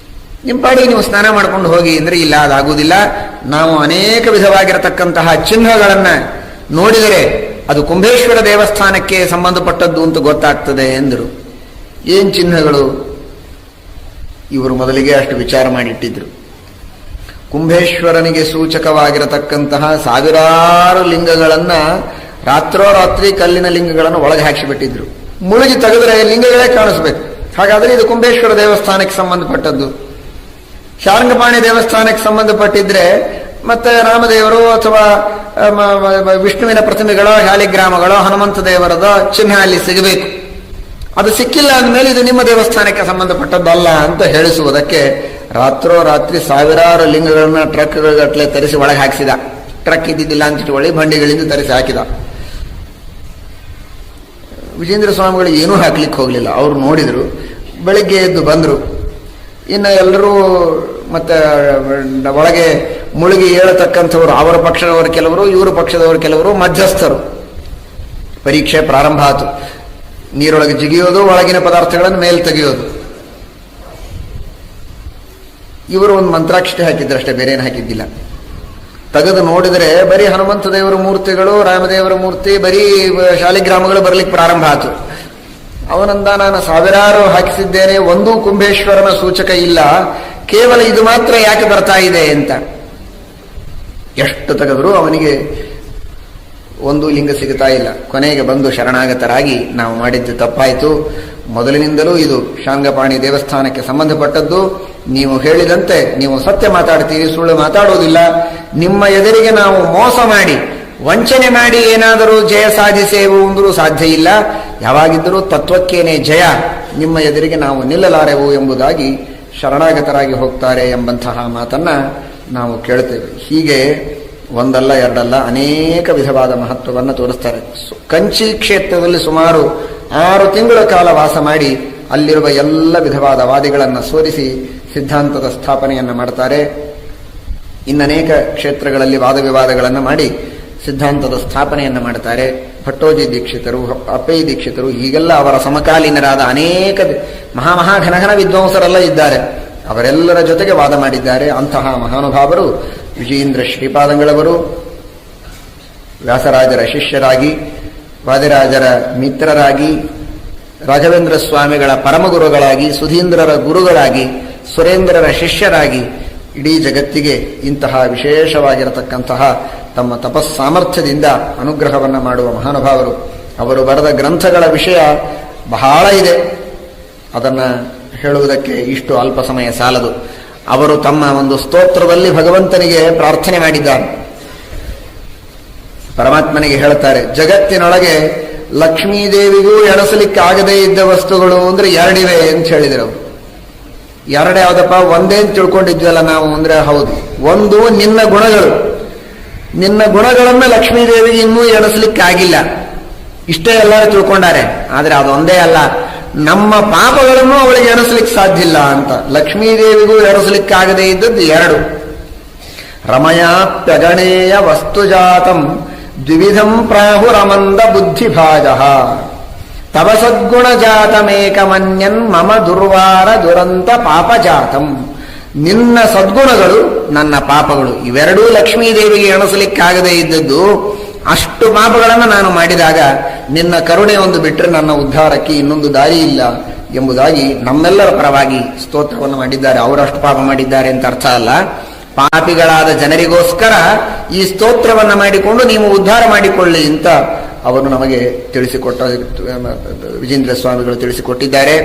ನಿಮ್ಮ ಪಾಡಿಗೆ ನೀವು ಸ್ನಾನ ಮಾಡ್ಕೊಂಡು ಹೋಗಿ ಅಂದ್ರೆ, ಇಲ್ಲ, ಅದಾಗುವುದಿಲ್ಲ, ನಾವು ಅನೇಕ ವಿಧವಾಗಿರತಕ್ಕಂತಹ ಚಿಹ್ನೆಗಳನ್ನ ನೋಡಿದರೆ ಅದು ಕುಂಭೇಶ್ವರ ದೇವಸ್ಥಾನಕ್ಕೆ ಸಂಬಂಧಪಟ್ಟದ್ದು ಅಂತ ಗೊತ್ತಾಗ್ತದೆ ಎಂದರು. ಏನ್ ಚಿಹ್ನೆಗಳು? ಇವರು ಮೊದಲಿಗೆ ಅಷ್ಟು ವಿಚಾರ ಮಾಡಿಟ್ಟಿದ್ರು. ಕುಂಭೇಶ್ವರನಿಗೆ ಸೂಚಕವಾಗಿರತಕ್ಕಂತಹ ಸಾವಿರಾರು ಲಿಂಗಗಳನ್ನ ರಾತ್ರೋರಾತ್ರಿ ಕಲ್ಲಿನ ಲಿಂಗಗಳನ್ನು ಒಳಗೆ ಹಾಕಿಬಿಟ್ಟಿದ್ರು. ಮುಳುಗಿ ತೆಗೆದರೆ ಲಿಂಗಗಳೇ ಕಾಣಿಸ್ಬೇಕು. ಹಾಗಾದರೆ ಇದು ಕುಂಭೇಶ್ವರ ದೇವಸ್ಥಾನಕ್ಕೆ ಸಂಬಂಧಪಟ್ಟದ್ದು. ಶಾರ್ಂಗಪಾಣಿ ದೇವಸ್ಥಾನಕ್ಕೆ ಸಂಬಂಧಪಟ್ಟಿದ್ರೆ ಮತ್ತೆ ರಾಮದೇವರು ಅಥವಾ ವಿಷ್ಣುವಿನ ಪ್ರತಿಮೆಗಳೋ ಶಾಲಿಗ್ರಾಮಗಳೋ ಹನುಮಂತ ದೇವರದ ಚಿಹ್ನೆ ಅಲ್ಲಿ ಸಿಗಬೇಕು. ಅದು ಸಿಕ್ಕಿಲ್ಲ ಅಂದಮೇಲೆ ಇದು ನಿಮ್ಮ ದೇವಸ್ಥಾನಕ್ಕೆ ಸಂಬಂಧಪಟ್ಟದ್ದಲ್ಲ ಅಂತ ಹೇಳಿಸುವುದಕ್ಕೆ ರಾತ್ರೋರಾತ್ರಿ ಸಾವಿರಾರು ಲಿಂಗಗಳನ್ನ ಟ್ರಕ್ಗಟ್ಟಲೆ ತರಿಸಿ ಒಳಗೆ ಹಾಕಿಸಿದ. ಟ್ರಕ್ ಇದ್ದಿದ್ದಿಲ್ಲ ಅಂತ ಇಟ್ಕೊಳ್ಳಿ, ಬಂಡಿಗಳಿಂದ ತರಿಸಿ ಹಾಕಿದ. ವಿಜೇಂದ್ರ ಸ್ವಾಮಿಗಳು ಏನೂ ಹಾಕ್ಲಿಕ್ಕೆ ಹೋಗ್ಲಿಲ್ಲ. ಅವರು ನೋಡಿದ್ರು, ಬೆಳಿಗ್ಗೆ ಎದ್ದು ಬಂದರು. ಇನ್ನು ಎಲ್ಲರೂ ಮತ್ತೆ ಒಳಗೆ ಮುಳುಗಿ ಏಳತಕ್ಕಂಥವ್ರು, ಅವರ ಪಕ್ಷದವರು ಕೆಲವರು, ಇವರು ಪಕ್ಷದವರು ಕೆಲವರು, ಮಧ್ಯಸ್ಥರು. ಪರೀಕ್ಷೆ ಪ್ರಾರಂಭ ಆಯಿತು. ನೀರೊಳಗೆ ಜಿಗಿಯೋದು, ಒಳಗಿನ ಪದಾರ್ಥಗಳನ್ನು ಮೇಲೆ ತೆಗೆಯೋದು. ಇವರು ಒಂದು ಮಂತ್ರಾಕ್ಷತೆ ಹಾಕಿದ್ರು ಅಷ್ಟೇ, ಬೇರೇನು ಹಾಕಿದ್ದಿಲ್ಲ. ತೆಗೆದು ನೋಡಿದರೆ ಬರೀ ಹನುಮಂತ ದೇವರ ಮೂರ್ತಿಗಳು, ರಾಮದೇವರ ಮೂರ್ತಿ, ಬರೀ ಶಾಲಿಗ್ರಾಮಗಳು ಬರಲಿಕ್ಕೆ ಪ್ರಾರಂಭ ಆಯಿತು. ಅವನಂದ, ನಾನು ಸಾವಿರಾರು ಹಾಕಿಸಿದ್ದೇನೆ, ಒಂದೂ ಕುಂಭೇಶ್ವರನ ಸೂಚಕ ಇಲ್ಲ, ಕೇವಲ ಇದು ಮಾತ್ರ ಯಾಕೆ ಬರ್ತಾ ಇದೆ ಅಂತ. ಎಷ್ಟು ತೆಗೆದರೂ ಅವನಿಗೆ ಒಂದು ಲಿಂಗ ಸಿಗುತ್ತಾ ಇಲ್ಲ. ಕೊನೆಗೆ ಬಂದು ಶರಣಾಗತರಾಗಿ, ನಾವು ಮಾಡಿದ್ದು ತಪ್ಪಾಯಿತು, ಮೊದಲಿನಿಂದಲೂ ಇದು ಶಾಂಗಪಾಣಿ ದೇವಸ್ಥಾನಕ್ಕೆ ಸಂಬಂಧಪಟ್ಟದ್ದು, ನೀವು ಹೇಳಿದಂತೆ ನೀವು ಸತ್ಯ ಮಾತಾಡ್ತೀರಿ, ಸುಳ್ಳು ಮಾತಾಡುವುದಿಲ್ಲ, ನಿಮ್ಮ ಎದುರಿಗೆ ನಾವು ಮೋಸ ಮಾಡಿ ವಂಚನೆ ಮಾಡಿ ಏನಾದರೂ ಜಯ ಸಾಧಿಸೇವು ಅಂದರೂ ಸಾಧ್ಯ ಇಲ್ಲ, ಯಾವಾಗಿದ್ದರೂ ತತ್ವಕ್ಕೇನೆ ಜಯ, ನಿಮ್ಮ ಎದುರಿಗೆ ನಾವು ನಿಲ್ಲಲಾರೆವು ಎಂಬುದಾಗಿ ಶರಣಾಗತರಾಗಿ ಹೋಗ್ತಾರೆ ಎಂಬಂತಹ ಮಾತನ್ನ ನಾವು ಕೇಳ್ತೇವೆ. ಹೀಗೆ ಒಂದಲ್ಲ ಎರಡಲ್ಲ ಅನೇಕ ವಿಧವಾದ ಮಹತ್ವವನ್ನು ತೋರಿಸ್ತಾರೆ. ಕಂಚಿ ಕ್ಷೇತ್ರದಲ್ಲಿ ಸುಮಾರು 6 ತಿಂಗಳ ಕಾಲ ವಾಸ ಮಾಡಿ ಅಲ್ಲಿರುವ ಎಲ್ಲ ವಿಧವಾದ ವಾದಿಗಳನ್ನು ಸೋಲಿಸಿ ಸಿದ್ಧಾಂತದ ಸ್ಥಾಪನೆಯನ್ನು ಮಾಡ್ತಾರೆ. ಇನ್ನನೇಕ ಕ್ಷೇತ್ರಗಳಲ್ಲಿ ವಾದ ವಿವಾದಗಳನ್ನು ಮಾಡಿ ಸಿದ್ಧಾಂತದ ಸ್ಥಾಪನೆಯನ್ನು ಮಾಡ್ತಾರೆ. ಭಟ್ಟೋಜಿ ದೀಕ್ಷಿತರು, ಅಪ್ಪೈ ದೀಕ್ಷಿತರು, ಹೀಗೆಲ್ಲ ಅವರ ಸಮಕಾಲೀನರಾದ ಅನೇಕ ಘನಘನ ವಿದ್ವಾಂಸರೆಲ್ಲ ಇದ್ದಾರೆ. ಅವರೆಲ್ಲರ ಜೊತೆಗೆ ವಾದ ಮಾಡಿದ್ದಾರೆ. ಅಂತಹ ಮಹಾನುಭಾವರು ವಿಜಯೇಂದ್ರ ಶ್ರೀಪಾದಂಗಳವರು ವ್ಯಾಸರಾಜರ ಶಿಷ್ಯರಾಗಿ, ವಾದಿರಾಜರ ಮಿತ್ರರಾಗಿ, ರಾಘವೇಂದ್ರ ಸ್ವಾಮಿಗಳ ಪರಮಗುರುಗಳಾಗಿ, ಸುಧೀಂದ್ರರ ಗುರುಗಳಾಗಿ, ಸುರೇಂದ್ರರ ಶಿಷ್ಯರಾಗಿ ಇಡೀ ಜಗತ್ತಿಗೆ ಇಂತಹ ವಿಶೇಷವಾಗಿರತಕ್ಕಂತಹ ತಮ್ಮ ತಪಸ್ಸಾಮರ್ಥ್ಯದಿಂದ ಅನುಗ್ರಹವನ್ನು ಮಾಡುವ ಮಹಾನುಭಾವರು. ಅವರು ಬರೆದ ಗ್ರಂಥಗಳ ವಿಷಯ ಬಹಳ ಇದೆ, ಅದನ್ನು ಹೇಳುವುದಕ್ಕೆ ಇಷ್ಟು ಅಲ್ಪ ಸಮಯ ಸಾಲದು. ಅವರು ತಮ್ಮ ಒಂದು ಸ್ತೋತ್ರದಲ್ಲಿ ಭಗವಂತನಿಗೆ ಪ್ರಾರ್ಥನೆ ಮಾಡಿದ್ದಾರೆ. ಪರಮಾತ್ಮನಿಗೆ ಹೇಳ್ತಾರೆ, ಜಗತ್ತಿನೊಳಗೆ ಲಕ್ಷ್ಮೀದೇವಿಗೂ ಎಣಸಲಿಕ್ಕೆ ಆಗದೇ ಇದ್ದ ವಸ್ತುಗಳು ಅಂದ್ರೆ 2 ಇವೆ ಅಂತ ಹೇಳಿದರು. 2 ಯಾವುದಪ್ಪ? ಒಂದೇ ಅಂತ ತಿಳ್ಕೊಂಡಿದ್ವಲ್ಲ ನಾವು ಅಂದ್ರೆ ಹೌದು. ಒಂದು ನಿನ್ನ ಗುಣಗಳು, ನಿನ್ನ ಗುಣಗಳನ್ನು ಲಕ್ಷ್ಮೀದೇವಿಗೆ ಇನ್ನೂ ಎಣಿಸ್ಲಿಕ್ಕೆ ಆಗಿಲ್ಲ, ಇಷ್ಟೇ ಎಲ್ಲರೂ ತಿಳ್ಕೊಂಡಾರೆ. ಆದ್ರೆ ಅದೊಂದೇ ಅಲ್ಲ, ನಮ್ಮ ಪಾಪಗಳನ್ನು ಅವಳಿಗೆ ಎಣಿಸ್ಲಿಕ್ಕೆ ಸಾಧ್ಯ ಇಲ್ಲ ಅಂತ. ಲಕ್ಷ್ಮೀದೇವಿಗೂ ಎಣಿಸ್ಲಿಕ್ಕಾಗದೇ ಇದ್ದದ್ದು 2. ರಮಯಾಪ್ಯಗಣೇಯ ವಸ್ತುಜಾತಂ ದ್ವಿವಿಧಂ ಪ್ರಾಹುರಮಂದ ಬುದ್ಧಿಭಾಜ ತವ ಸದ್ಗುಣಜಾತಮೇಕಮನ್ಯನ್ ಮಮ ದುರ್ವಾರ ದುರಂತ ಪಾಪಜಾತಂ. ನಿನ್ನ ಸದ್ಗುಣಗಳು, ನನ್ನ ಪಾಪಗಳು, ಇವೆರಡೂ ಲಕ್ಷ್ಮೀದೇವಿಗೆ ಎಣಿಸಲಿಕ್ಕಾಗದೇ ಇದ್ದದ್ದು. ಅಷ್ಟು ಪಾಪಗಳನ್ನು ನಾನು ಮಾಡಿದಾಗ ನಿನ್ನ ಕರುಣೆ ಒಂದು ಬಿಟ್ಟರೆ ನನ್ನ ಉದ್ಧಾರಕ್ಕೆ ಇನ್ನೊಂದು ದಾರಿ ಇಲ್ಲ ಎಂಬುದಾಗಿ ನಮ್ಮೆಲ್ಲರ ಪರವಾಗಿ ಸ್ತೋತ್ರವನ್ನು ಮಾಡಿದ್ದಾರೆ. ಅವರಷ್ಟು ಪಾಪ ಮಾಡಿದ್ದಾರೆ ಅಂತ ಅರ್ಥ ಅಲ್ಲ, ಪಾಪಿಗಳಾದ ಜನರಿಗೋಸ್ಕರ ಈ ಸ್ತೋತ್ರವನ್ನು ಮಾಡಿಕೊಂಡು ನೀವು ಉದ್ಧಾರ ಮಾಡಿಕೊಳ್ಳಿ ಅಂತ ಅವರು ನಮಗೆ ತಿಳಿಸಿಕೊಟ್ಟ, ವಿಜೇಂದ್ರ ಸ್ವಾಮಿಗಳು ತಿಳಿಸಿಕೊಟ್ಟಿದ್ದಾರೆ.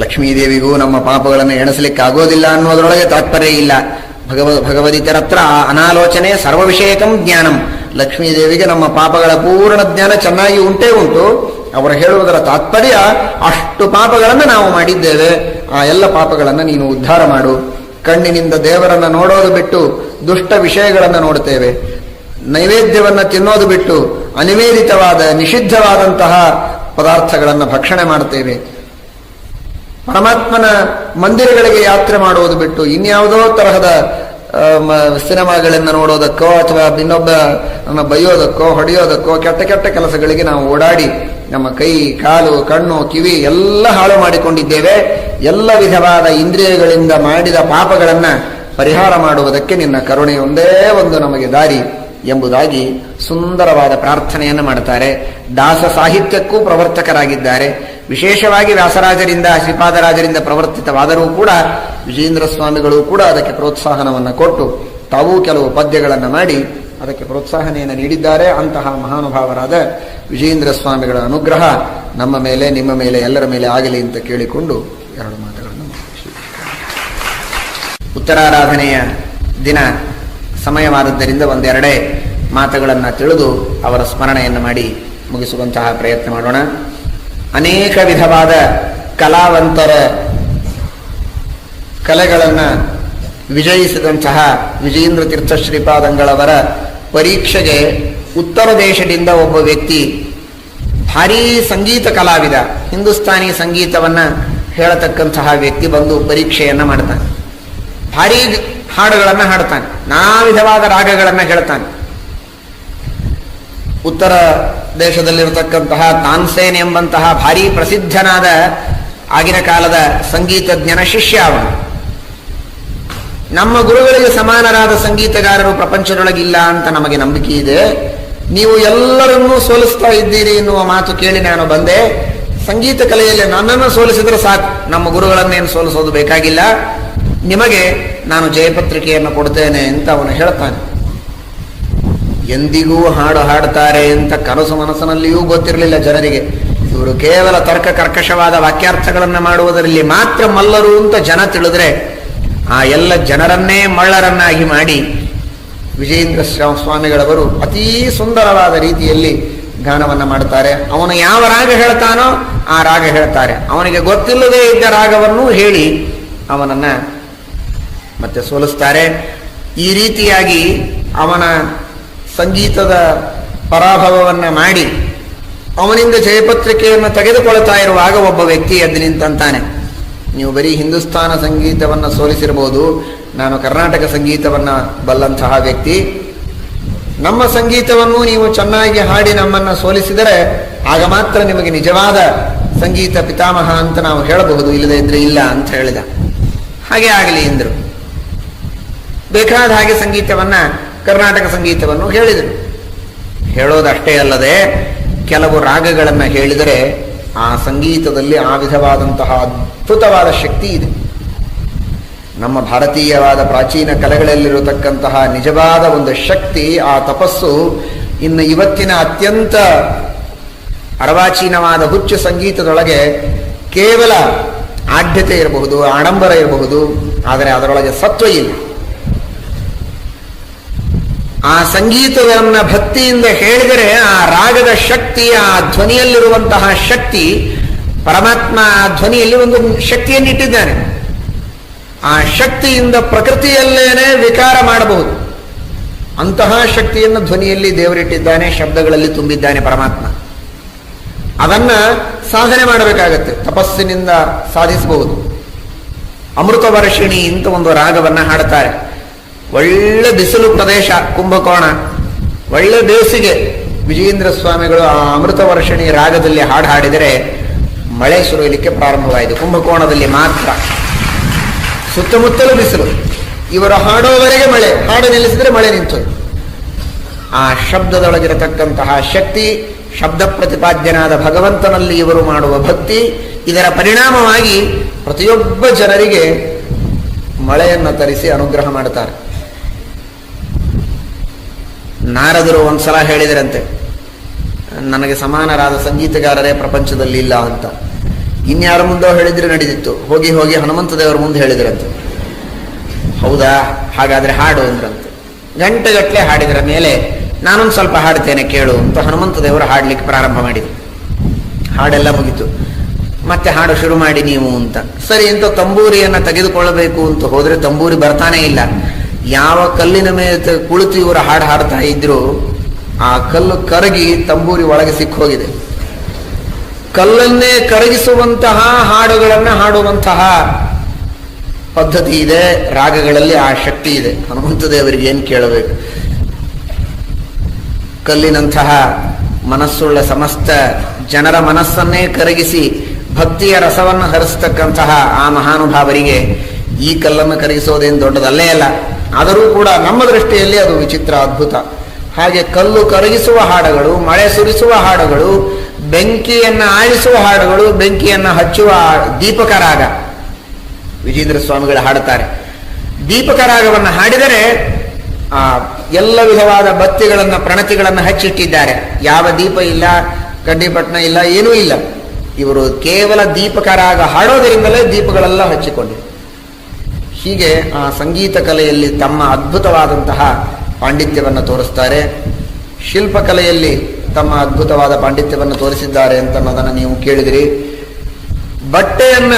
ಲಕ್ಷ್ಮೀದೇವಿಗೂ ನಮ್ಮ ಪಾಪಗಳನ್ನು ಎಣಿಸಲಿಕ್ಕೆ ಆಗೋದಿಲ್ಲ ಅನ್ನೋದರೊಳಗೆ ತಾತ್ಪರ್ಯ ಇಲ್ಲ. ಭಗವದಿತರ ಹತ್ರ ಅನಾಲೋಚನೆ ಸರ್ವ ವಿಷಯಕಂ ಜ್ಞಾನಂ. ಲಕ್ಷ್ಮೀದೇವಿಗೆ ನಮ್ಮ ಪಾಪಗಳ ಪೂರ್ಣ ಜ್ಞಾನ ಚೆನ್ನಾಗಿ ಉಂಟೇ ಉಂಟು. ಅವರು ಹೇಳುವುದರ ತಾತ್ಪರ್ಯ, ಅಷ್ಟು ಪಾಪಗಳನ್ನು ನಾವು ಮಾಡಿದ್ದೇವೆ, ಆ ಎಲ್ಲ ಪಾಪಗಳನ್ನು ನೀನು ಉದ್ಧಾರ ಮಾಡು. ಕಣ್ಣಿನಿಂದ ದೇವರನ್ನು ನೋಡೋದು ಬಿಟ್ಟು ದುಷ್ಟ ವಿಷಯಗಳನ್ನು ನೋಡುತ್ತೇವೆ, ನೈವೇದ್ಯವನ್ನು ತಿನ್ನೋದು ಬಿಟ್ಟು ಅನಿವೇದಿತವಾದ ನಿಷಿದ್ಧವಾದಂತಹ ಪದಾರ್ಥಗಳನ್ನು ಭಕ್ಷಣೆ ಮಾಡುತ್ತೇವೆ, ಪರಮಾತ್ಮನ ಮಂದಿರಗಳಿಗೆ ಯಾತ್ರೆ ಮಾಡುವುದು ಬಿಟ್ಟು ಇನ್ಯಾವುದೋ ತರಹದ ಸಿನಿಮಾಗಳನ್ನು ನೋಡೋದಕ್ಕೋ ಅಥವಾ ಇನ್ನೊಬ್ಬ ಬೈಯೋದಕ್ಕೋ ಹೊಡೆಯೋದಕ್ಕೋ ಕೆಟ್ಟ ಕೆಟ್ಟ ಕೆಲಸಗಳಿಗೆ ನಾವು ಓಡಾಡಿ ನಮ್ಮ ಕೈ, ಕಾಲು, ಕಣ್ಣು, ಕಿವಿ ಎಲ್ಲ ಹಾಳು ಮಾಡಿಕೊಂಡಿದ್ದೇವೆ. ಎಲ್ಲ ವಿಧವಾದ ಇಂದ್ರಿಯಗಳಿಂದ ಮಾಡಿದ ಪಾಪಗಳನ್ನು ಪರಿಹಾರ ಮಾಡುವುದಕ್ಕೆ ನಿನ್ನ ಕರುಣೆಯೊಂದೇ ಒಂದು ನಮಗೆ ದಾರಿ ಎಂಬುದಾಗಿ ಸುಂದರವಾದ ಪ್ರಾರ್ಥನೆಯನ್ನು ಮಾಡುತ್ತಾರೆ. ದಾಸ ಸಾಹಿತ್ಯಕ್ಕೂ ಪ್ರವರ್ತಕರಾಗಿದ್ದಾರೆ. ವಿಶೇಷವಾಗಿ ವ್ಯಾಸರಾಜರಿಂದ, ಶ್ರೀಪಾದರಾಜರಿಂದ ಪ್ರವರ್ತಿತವಾದರೂ ಕೂಡ ವಿಜಯೇಂದ್ರ ಸ್ವಾಮಿಗಳು ಕೂಡ ಅದಕ್ಕೆ ಪ್ರೋತ್ಸಾಹನವನ್ನು ಕೊಟ್ಟು ತಾವೂ ಕೆಲವು ಪದ್ಯಗಳನ್ನು ಮಾಡಿ ಅದಕ್ಕೆ ಪ್ರೋತ್ಸಾಹನೆಯನ್ನು ನೀಡಿದ್ದಾರೆ. ಅಂತಹ ಮಹಾನುಭಾವರಾದ ವಿಜಯೇಂದ್ರ ಸ್ವಾಮಿಗಳ ಅನುಗ್ರಹ ನಮ್ಮ ಮೇಲೆ, ನಿಮ್ಮ ಮೇಲೆ, ಎಲ್ಲರ ಮೇಲೆ ಆಗಲಿ ಅಂತ ಕೇಳಿಕೊಂಡು ಎರಡು ಮಾತುಗಳನ್ನು ಉತ್ತರಾರಾಧನೆಯ ದಿನ ಸಮಯವಾದದ್ದರಿಂದ ಒಂದೆರಡೇ ಮಾತುಗಳನ್ನು ತಿಳಿದು ಅವರ ಸ್ಮರಣೆಯನ್ನು ಮಾಡಿ ಮುಗಿಸುವಂತಹ ಪ್ರಯತ್ನ ಮಾಡೋಣ. ಅನೇಕ ವಿಧವಾದ ಕಲಾವಂತರ ಕಲೆಗಳನ್ನು ವಿಜಯಿಸಿದಂತಹ ವಿಜಯೇಂದ್ರ ತೀರ್ಥ ಶ್ರೀಪಾದಂಗಳವರ ಪರೀಕ್ಷೆಗೆ ಉತ್ತರ ದೇಶದಿಂದ ಒಬ್ಬ ವ್ಯಕ್ತಿ, ಭಾರೀ ಸಂಗೀತ ಕಲಾವಿದ, ಹಿಂದೂಸ್ತಾನಿ ಸಂಗೀತವನ್ನು ಹೇಳತಕ್ಕಂತಹ ವ್ಯಕ್ತಿ ಬಂದು ಪರೀಕ್ಷೆಯನ್ನು ಮಾಡ್ತಾನೆ. ಭಾರೀ ಹಾಡುಗಳನ್ನು ಹಾಡ್ತಾನೆ, ನಾನಾ ವಿಧವಾದ ರಾಗಗಳನ್ನು ಹೇಳ್ತಾನೆ. ಉತ್ತರ ದೇಶದಲ್ಲಿರತಕ್ಕಂತಹ ತಾನ್ಸೇನ್ ಎಂಬಂತಹ ಭಾರೀ ಪ್ರಸಿದ್ಧನಾದ ಆಗಿನ ಕಾಲದ ಸಂಗೀತಜ್ಞನ ಶಿಷ್ಯ ಅವನು. ನಮ್ಮ ಗುರುಗಳಿಗೆ ಸಮಾನರಾದ ಸಂಗೀತಗಾರರು ಪ್ರಪಂಚದೊಳಗಿಲ್ಲ ಅಂತ ನಮಗೆ ನಂಬಿಕೆ ಇದೆ, ನೀವು ಎಲ್ಲರನ್ನೂ ಸೋಲಿಸ್ತಾ ಇದ್ದೀರಿ ಎನ್ನುವ ಮಾತು ಕೇಳಿ ನಾನು ಬಂದೆ. ಸಂಗೀತ ಕಲೆಯಲ್ಲಿ ನನ್ನನ್ನು ಸೋಲಿಸಿದ್ರೆ ಸಾಕು, ನಮ್ಮ ಗುರುಗಳನ್ನೇನು ಸೋಲಿಸೋದು ಬೇಕಾಗಿಲ್ಲ, ನಿಮಗೆ ನಾನು ಜಯಪತ್ರಿಕೆಯನ್ನು ಕೊಡ್ತೇನೆ ಅಂತ ಅವನು ಹೇಳ್ತಾನೆ. ಎಂದಿಗೂ ಹಾಡು ಹಾಡ್ತಾರೆ ಅಂತ ಕನಸು ಮನಸ್ಸಿನಲ್ಲಿಯೂ ಗೊತ್ತಿರಲಿಲ್ಲ ಜನರಿಗೆ. ಇವರು ಕೇವಲ ತರ್ಕ ಕರ್ಕಶವಾದ ವಾಕ್ಯಾರ್ಥಗಳನ್ನು ಮಾಡುವುದರಲ್ಲಿ ಮಾತ್ರ ಮಲ್ಲರು ಅಂತ ಜನ ತಿಳಿದ್ರೆ, ಆ ಎಲ್ಲ ಜನರನ್ನೇ ಮಳ್ಳರನ್ನಾಗಿ ಮಾಡಿ ವಿಜಯೇಂದ್ರ ಸ್ವಾಮಿಗಳವರು ಅತೀ ಸುಂದರವಾದ ರೀತಿಯಲ್ಲಿ ಗಾನವನ್ನು ಮಾಡ್ತಾರೆ. ಅವನು ಯಾವ ರಾಗ ಹೇಳ್ತಾನೋ ಆ ರಾಗ ಹೇಳ್ತಾರೆ. ಅವನಿಗೆ ಗೊತ್ತಿಲ್ಲದೇ ಇದ್ದ ರಾಗವನ್ನು ಹೇಳಿ ಅವನನ್ನ ಮತ್ತೆ ಸೋಲಿಸ್ತಾರೆ. ಈ ರೀತಿಯಾಗಿ ಅವನ ಸಂಗೀತದ ಪರಾಭವವನ್ನು ಮಾಡಿ ಅವನಿಂದ ಜಯಪತ್ರಿಕೆಯನ್ನು ತೆಗೆದುಕೊಳ್ತಾ ಇರುವಾಗ ಒಬ್ಬ ವ್ಯಕ್ತಿ ಎದ್ದು ನಿಂತಾನೆ, ನೀವು ಬರೀ ಹಿಂದೂಸ್ತಾನ ಸಂಗೀತವನ್ನು ಸೋಲಿಸಿರಬಹುದು, ನಾನು ಕರ್ನಾಟಕ ಸಂಗೀತವನ್ನು ಬಲ್ಲಂತಹ ವ್ಯಕ್ತಿ, ನಮ್ಮ ಸಂಗೀತವನ್ನು ನೀವು ಚೆನ್ನಾಗಿ ಹಾಡಿ ನಮ್ಮನ್ನು ಸೋಲಿಸಿದರೆ ಆಗ ಮಾತ್ರ ನಿಮಗೆ ನಿಜವಾದ ಸಂಗೀತ ಪಿತಾಮಹ ಅಂತ ನಾವು ಹೇಳಬಹುದು, ಇಲ್ಲದೇ ಇದ್ರೆ ಇಲ್ಲ ಅಂತ ಹೇಳಿದ. ಹಾಗೆ ಆಗಲಿ ಎಂದರು. ಬೇಕಾದ ಹಾಗೆ ಸಂಗೀತವನ್ನ, ಕರ್ನಾಟಕ ಸಂಗೀತವನ್ನು ಹೇಳಿದರು. ಹೇಳೋದಷ್ಟೇ ಅಲ್ಲದೆ ಕೆಲವು ರಾಗಗಳನ್ನು ಹೇಳಿದರೆ ಆ ಸಂಗೀತದಲ್ಲಿ ಆ ವಿಧವಾದಂತಹ ಅದ್ಭುತವಾದ ಶಕ್ತಿ ಇದೆ. ನಮ್ಮ ಭಾರತೀಯವಾದ ಪ್ರಾಚೀನ ಕಲೆಗಳಲ್ಲಿರತಕ್ಕಂತಹ ನಿಜವಾದ ಒಂದು ಶಕ್ತಿ, ಆ ತಪಸ್ಸು ಇನ್ನು ಇವತ್ತಿನ ಅತ್ಯಂತ ಅರ್ವಾಚೀನವಾದ ಹುಚ್ಚು ಸಂಗೀತದೊಳಗೆ ಕೇವಲ ಆಢ್ಯತೆ ಇರಬಹುದು, ಆಡಂಬರ ಇರಬಹುದು, ಆದರೆ ಅದರೊಳಗೆ ಸತ್ವ ಇಲ್ಲ. ಆ ಸಂಗೀತವನ್ನು ಭಕ್ತಿಯಿಂದ ಹೇಳಿದರೆ ಆ ರಾಗದ ಶಕ್ತಿ, ಆ ಧ್ವನಿಯಲ್ಲಿರುವಂತಹ ಶಕ್ತಿ, ಪರಮಾತ್ಮ ಆ ಧ್ವನಿಯಲ್ಲಿ ಒಂದು ಶಕ್ತಿಯನ್ನು ಇಟ್ಟಿದ್ದಾನೆ. ಆ ಶಕ್ತಿಯಿಂದ ಪ್ರಕೃತಿಯಲ್ಲೇನೆ ವಿಕಾರ ಮಾಡಬಹುದು. ಅಂತಹ ಶಕ್ತಿಯನ್ನು ಧ್ವನಿಯಲ್ಲಿ ದೇವರಿಟ್ಟಿದ್ದಾನೆ, ಶಬ್ದಗಳಲ್ಲಿ ತುಂಬಿದ್ದಾನೆ ಪರಮಾತ್ಮ. ಅದನ್ನ ಸಾಧನೆ ಮಾಡಬೇಕಾಗತ್ತೆ, ತಪಸ್ಸಿನಿಂದ ಸಾಧಿಸಬಹುದು. ಅಮೃತ ವರ್ಷಿಣಿ ಅಂತ ಒಂದು ರಾಗವನ್ನ ಹಾಡ್ತಾರೆ. ಒಳ್ಳೆ ಬಿಸಿಲು ಪ್ರದೇಶ ಕುಂಭಕೋಣ, ಒಳ್ಳೆ ಬೇಸಿಗೆ. ವಿಜಯೇಂದ್ರ ಸ್ವಾಮಿಗಳು ಆ ಅಮೃತ ವರ್ಷಿಣಿ ರಾಗದಲ್ಲಿ ಹಾಡು ಹಾಡಿದರೆ ಮಳೆ ಸುರಿಯಲಿಕ್ಕೆ ಪ್ರಾರಂಭವಾಯಿತು. ಕುಂಭಕೋಣದಲ್ಲಿ ಮಾತ್ರ, ಸುತ್ತಮುತ್ತಲೂ ಬಿಸಿಲು. ಇವರು ಹಾಡೋವರೆಗೆ ಮಳೆ, ಹಾಡು ನಿಲ್ಲಿಸಿದರೆ ಮಳೆ ನಿಂತು. ಆ ಶಬ್ದದೊಳಗಿರತಕ್ಕಂತಹ ಶಕ್ತಿ, ಶಬ್ದ ಪ್ರತಿಪಾದ್ಯನಾದ ಭಗವಂತನಲ್ಲಿ ಇವರು ಮಾಡುವ ಭಕ್ತಿ, ಇದರ ಪರಿಣಾಮವಾಗಿ ಪ್ರತಿಯೊಬ್ಬ ಜನರಿಗೆ ಮಳೆಯನ್ನು ತರಿಸಿ ಅನುಗ್ರಹ ಮಾಡುತ್ತಾರೆ. ನಾರದರು ಒಂದ್ಸಲ ಹೇಳಿದರಂತೆ, ನನಗೆ ಸಮಾನರಾದ ಸಂಗೀತಗಾರರೇ ಪ್ರಪಂಚದಲ್ಲಿ ಇಲ್ಲ ಅಂತ. ಇನ್ಯಾರ ಮುಂದೋ ಹೇಳಿದ್ರೆ ನಡೀತಿತ್ತು. ಹೋಗಿ ಹೋಗಿ ಹನುಮಂತ ದೇವರ ಮುಂದೆ ಹೇಳಿದ್ರಂತೆ. ಹೌದಾ, ಹಾಗಾದ್ರೆ ಹಾಡು ಅಂದ್ರಂತೆ. ಗಂಟೆಗಟ್ಟಲೆ ಹಾಡಿದರ ಮೇಲೆ ನಾನೊಂದು ಸ್ವಲ್ಪ ಹಾಡ್ತೇನೆ ಕೇಳು ಅಂತ ಹನುಮಂತ ದೇವರು ಹಾಡ್ಲಿಕ್ಕೆ ಪ್ರಾರಂಭ ಮಾಡಿದ್ರು. ಹಾಡೆಲ್ಲ ಮುಗಿತು. ಮತ್ತೆ ಹಾಡು ಶುರು ಮಾಡಿ ನೀವು ಅಂತ. ಸರಿ, ಇಂಥ ತಂಬೂರಿಯನ್ನು ತೆಗೆದುಕೊಳ್ಳಬೇಕು ಅಂತ ಹೋದ್ರೆ ತಂಬೂರಿ ಬರ್ತಾನೆ ಇಲ್ಲ. ಯಾವ ಕಲ್ಲಿನ ಮೇಲೆ ಕುಳಿತು ಇವರು ಹಾಡು ಹಾಡ್ತಾ ಇದ್ರು ಆ ಕಲ್ಲು ಕರಗಿ ತಂಬೂರಿ ಒಳಗೆ ಸಿಕ್ಕೋಗಿದೆ. ಕಲ್ಲನ್ನೇ ಕರಗಿಸುವಂತಹ ಹಾಡುಗಳನ್ನು ಹಾಡುವಂತಹ ಪದ್ಧತಿ ಇದೆ, ರಾಗಗಳಲ್ಲಿ ಆ ಶಕ್ತಿ ಇದೆ. ಹನುಮಂತ ದೇವರಿಗೆ ಏನು ಕೇಳಬೇಕು? ಕಲ್ಲಿನಂತಹ ಮನಸ್ಸುಳ್ಳ ಸಮಸ್ತ ಜನರ ಮನಸ್ಸನ್ನೇ ಕರಗಿಸಿ ಭಕ್ತಿಯ ರಸವನ್ನು ಹರಿಸ್ತಕ್ಕಂತಹ ಆ ಮಹಾನುಭಾವರಿಗೆ ಈ ಕಲ್ಲನ್ನು ಕರಗಿಸೋದೇನು ದೊಡ್ಡದಲ್ಲೇ ಅಲ್ಲ. ಆದರೂ ಕೂಡ ನಮ್ಮ ದೃಷ್ಟಿಯಲ್ಲಿ ಅದು ವಿಚಿತ್ರ, ಅದ್ಭುತ. ಹಾಗೆ ಕಲ್ಲು ಕರಗಿಸುವ ಹಾಡುಗಳು, ಮಳೆ ಸುರಿಸುವ ಹಾಡುಗಳು, ಬೆಂಕಿಯನ್ನ ಆರಿಸುವ ಹಾಡುಗಳು, ಬೆಂಕಿಯನ್ನ ಹಚ್ಚುವ ದೀಪಕ ರಾಗ ವಿಜೇಂದ್ರ ಸ್ವಾಮಿಗಳು ಹಾಡುತ್ತಾರೆ. ದೀಪಕ ರಾಗವನ್ನು ಹಾಡಿದರೆ ಆ ಎಲ್ಲ ವಿಧವಾದ ಬತ್ತಿಗಳನ್ನು, ಪ್ರಣತಿಗಳನ್ನು ಹಚ್ಚಿಟ್ಟಿದ್ದಾರೆ. ಯಾವ ದೀಪ ಇಲ್ಲ, ಕಡ್ಡಿಪಟ್ನ ಇಲ್ಲ, ಏನೂ ಇಲ್ಲ. ಇವರು ಕೇವಲ ದೀಪಕ ರಾಗ ಹಾಡೋದರಿಂದಲೇ ದೀಪಗಳೆಲ್ಲ ಹಚ್ಚಿಕೊಂಡಿವೆ. ಹೀಗೆ ಆ ಸಂಗೀತ ಕಲೆಯಲ್ಲಿ ತಮ್ಮ ಅದ್ಭುತವಾದಂತಹ ಪಾಂಡಿತ್ಯವನ್ನು ತೋರಿಸ್ತಾರೆ. ಶಿಲ್ಪಕಲೆಯಲ್ಲಿ ತಮ್ಮ ಅದ್ಭುತವಾದ ಪಾಂಡಿತ್ಯವನ್ನು ತೋರಿಸಿದ್ದಾರೆ ಅಂತ ಅನ್ನೋದನ್ನು ನೀವು ಕೇಳಿದಿರಿ. ಬಟ್ಟೆಯನ್ನ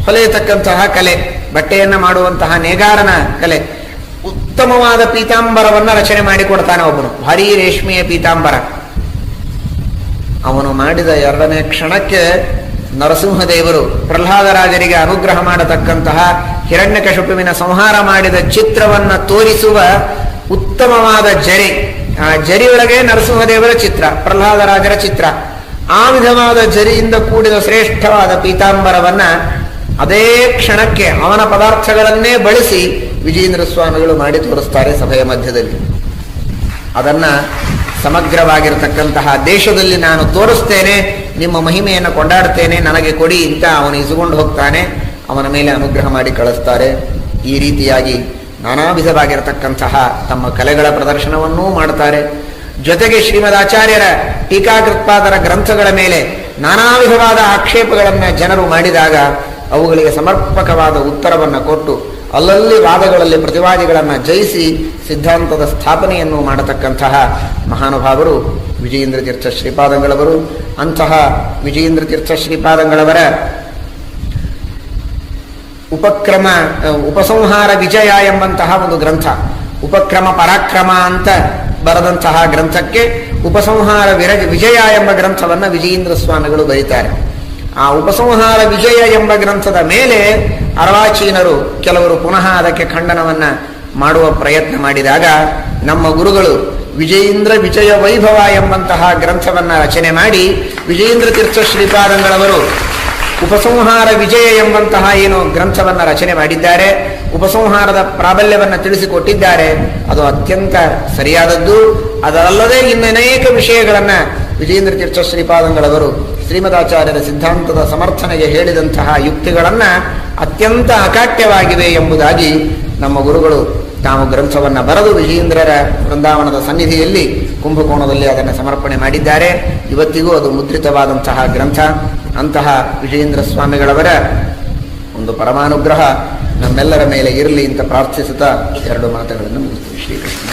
ಹೊಲೆಯತಕ್ಕಂತಹ ಕಲೆ, ಬಟ್ಟೆಯನ್ನ ಮಾಡುವಂತಹ ನೇಗಾರನ ಕಲೆ, ಉತ್ತಮವಾದ ಪೀತಾಂಬರವನ್ನ ರಚನೆ ಮಾಡಿಕೊಡ್ತಾನೆ ಒಬ್ಬನು. ಭಾರೀ ರೇಷ್ಮೆಯ ಪೀತಾಂಬರ. ಅವನು ಮಾಡಿದ 2ನೇ ಕ್ಷಣಕ್ಕೆ ನರಸಿಂಹದೇವರು ಪ್ರಹ್ಲಾದರಾಜರಿಗೆ ಅನುಗ್ರಹ ಮಾಡತಕ್ಕಂತಹ ಹಿರಣ್ಯಕಶಿಪುವಿನ ಸಂಹಾರ ಮಾಡಿದ ಚಿತ್ರವನ್ನ ತೋರಿಸುವ ಉತ್ತಮವಾದ ಜರಿ, ಆ ಜರಿಯೊಳಗೆ ನರಸಿಂಹದೇವರ ಚಿತ್ರ, ಪ್ರಹ್ಲಾದರಾಜರ ಚಿತ್ರ, ಆ ವಿಧವಾದ ಜರಿಯಿಂದ ಕೂಡಿದ ಶ್ರೇಷ್ಠವಾದ ಪೀತಾಂಬರವನ್ನ ಅದೇ ಕ್ಷಣಕ್ಕೆ ಅವನ ಪದಾರ್ಥಗಳನ್ನೇ ಬಳಸಿ ವಿಜೇಂದ್ರ ಸ್ವಾಮಿಗಳು ಮಾಡಿ ತೋರಿಸ್ತಾರೆ ಸಭೆಯ ಮಧ್ಯದಲ್ಲಿ. ಅದನ್ನ ಸಮಗ್ರವಾಗಿರತಕ್ಕಂತಹ ದೇಶದಲ್ಲಿ ನಾನು ತೋರಿಸ್ತೇನೆ, ನಿಮ್ಮ ಮಹಿಮೆಯನ್ನು ಕೊಂಡಾಡ್ತೇನೆ, ನನಗೆ ಕೊಡಿ ಅಂತ ಅವನು ಇಸುಕೊಂಡು ಹೋಗ್ತಾನೆ. ಅವನ ಮೇಲೆ ಅನುಗ್ರಹ ಮಾಡಿ ಕಳಿಸ್ತಾರೆ. ಈ ರೀತಿಯಾಗಿ ನಾನಾ ವಿಧವಾಗಿರತಕ್ಕಂತಹ ತಮ್ಮ ಕಲೆಗಳ ಪ್ರದರ್ಶನವನ್ನೂ ಮಾಡ್ತಾರೆ. ಜೊತೆಗೆ ಶ್ರೀಮದಾಚಾರ್ಯರ ಟೀಕಾಕೃತ್ಪಾದರ ಗ್ರಂಥಗಳ ಮೇಲೆ ನಾನಾ ವಿಧವಾದ ಆಕ್ಷೇಪಗಳನ್ನು ಜನರು ಮಾಡಿದಾಗ ಅವುಗಳಿಗೆ ಸಮರ್ಪಕವಾದ ಉತ್ತರವನ್ನು ಕೊಟ್ಟು ಅಲ್ಲಲ್ಲಿ ವಾದಗಳಲ್ಲಿ ಪ್ರತಿವಾದಿಗಳನ್ನು ಜಯಿಸಿ ಸಿದ್ಧಾಂತದ ಸ್ಥಾಪನೆಯನ್ನು ಮಾಡತಕ್ಕಂತಹ ಮಹಾನುಭಾವರು ವಿಜಯೇಂದ್ರ ತೀರ್ಥ ಶ್ರೀಪಾದಂಗಳವರು. ಅಂತಹ ವಿಜಯೇಂದ್ರ ತೀರ್ಥ ಶ್ರೀಪಾದಂಗಳವರ ಉಪಸಂಹಾರ ವಿಜಯ ಎಂಬಂತಹ ಒಂದು ಗ್ರಂಥ, ಉಪಕ್ರಮ ಪರಾಕ್ರಮ ಅಂತ ಬರೆದಂತಹ ಗ್ರಂಥಕ್ಕೆ ಉಪಸಂಹಾರ ವಿಜಯ ಎಂಬ ಗ್ರಂಥವನ್ನು ವಿಜಯೇಂದ್ರ ಸ್ವಾಮಿಗಳು ಬರೀತಾರೆ. ಆ ಉಪಸಂಹಾರ ವಿಜಯ ಎಂಬ ಗ್ರಂಥದ ಮೇಲೆ ಅರ್ವಾಚೀನರು ಕೆಲವರು ಪುನಃ ಅದಕ್ಕೆ ಖಂಡನವನ್ನ ಮಾಡುವ ಪ್ರಯತ್ನ ಮಾಡಿದಾಗ ನಮ್ಮ ಗುರುಗಳು ವಿಜಯೇಂದ್ರ ವಿಜಯ ವೈಭವ ಎಂಬಂತಹ ಗ್ರಂಥವನ್ನ ರಚನೆ ಮಾಡಿ ವಿಜಯೇಂದ್ರ ತೀರ್ಥ ಶ್ರೀಪಾದಂಗಳವರು ಉಪಸಂಹಾರ ವಿಜಯ ಎಂಬಂತಹ ಏನು ಗ್ರಂಥವನ್ನ ರಚನೆ ಮಾಡಿದ್ದಾರೆ, ಉಪಸಂಹಾರದ ಪ್ರಾಬಲ್ಯವನ್ನು ತಿಳಿಸಿಕೊಟ್ಟಿದ್ದಾರೆ. ಅದು ಅತ್ಯಂತ ಸರಿಯಾದದ್ದು. ಅದಲ್ಲದೆ ಇನ್ನನೇಕ ವಿಷಯಗಳನ್ನ ವಿಜಯೇಂದ್ರ ತೀರ್ಥ ಶ್ರೀಪಾದಂಗಳವರು ಶ್ರೀಮದಾಚಾರ್ಯರ ಸಿದ್ಧಾಂತದ ಸಮರ್ಥನೆಗೆ ಹೇಳಿದಂತಹ ಯುಕ್ತಿಗಳನ್ನ ಅತ್ಯಂತ ಅಕಾಟ್ಯವಾಗಿವೆ ಎಂಬುದಾಗಿ ನಮ್ಮ ಗುರುಗಳು ತಾವು ಗ್ರಂಥವನ್ನು ಬರೆದು ವಿಜಯೇಂದ್ರರ ವೃಂದಾವನದ ಸನ್ನಿಧಿಯಲ್ಲಿ ಕುಂಭಕೋಣದಲ್ಲಿ ಅದನ್ನು ಸಮರ್ಪಣೆ ಮಾಡಿದ್ದಾರೆ. ಇವತ್ತಿಗೂ ಅದು ಮುದ್ರಿತವಾದಂತಹ ಗ್ರಂಥ. ಅಂತಹ ವಿಜಯೇಂದ್ರ ಸ್ವಾಮಿಗಳವರ ಒಂದು ಪರಮಾನುಗ್ರಹ ನಮ್ಮೆಲ್ಲರ ಮೇಲೆ ಇರಲಿ ಅಂತ ಪ್ರಾರ್ಥಿಸುತ್ತಾ 2 ಮಾತುಗಳನ್ನು ಮುಗಿಸ್ತೀವಿ. ಶ್ರೀಕೃಷ್ಣ.